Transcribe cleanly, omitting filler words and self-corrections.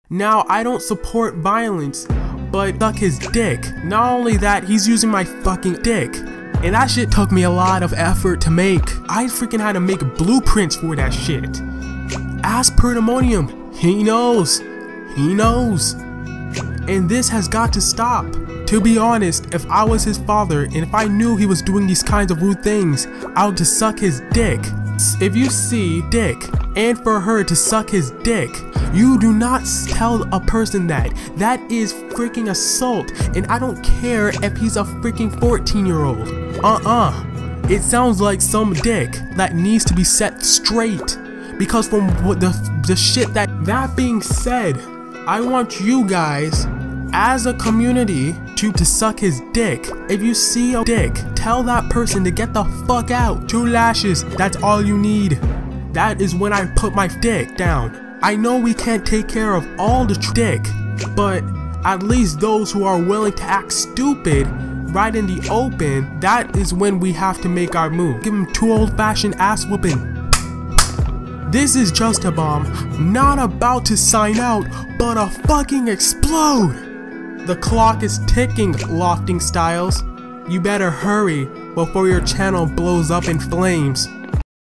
Now, I don't support violence, but suck his dick. Not only that, he's using my fucking dick. And that shit took me a lot of effort to make. I freaking had to make blueprints for that shit. Ask Perdemonium. He knows. He knows. And this has got to stop. To be honest, if I was his father and if I knew he was doing these kinds of rude things, I would just suck his dick. If you see dick and for her to suck his dick, you do not tell a person that. That is freaking assault, and I don't care if he's a freaking 14-year-old. It sounds like some dick that needs to be set straight. Because from the shit that being said, I want you guys as a community to suck his dick. If you see a dick, tell that person to get the fuck out. 2 lashes, that's all you need. That is when I put my dick down. I know we can't take care of all the dick, but at least those who are willing to act stupid right in the open, that is when we have to make our move. Give him 2 old-fashioned ass whooping. This is Just a Bomb, not about to sign out, but a fucking explode! The clock is ticking, Lofting Styles. You better hurry before your channel blows up in flames.